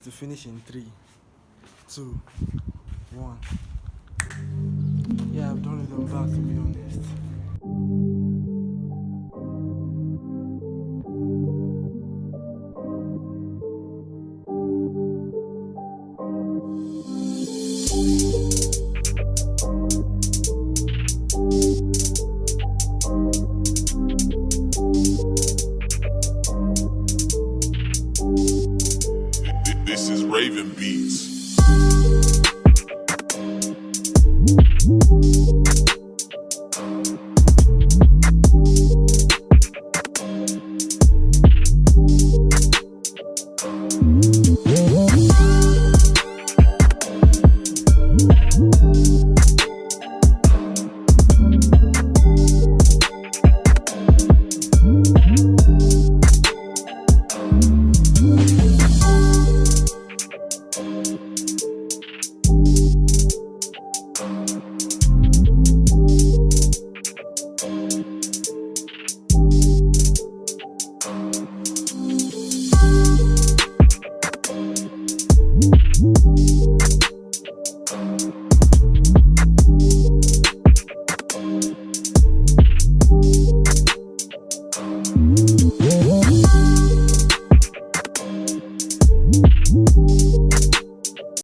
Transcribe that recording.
to finish in 3, 2, 1. Yeah, I've done it on back, to be honest. This is Raven Beats.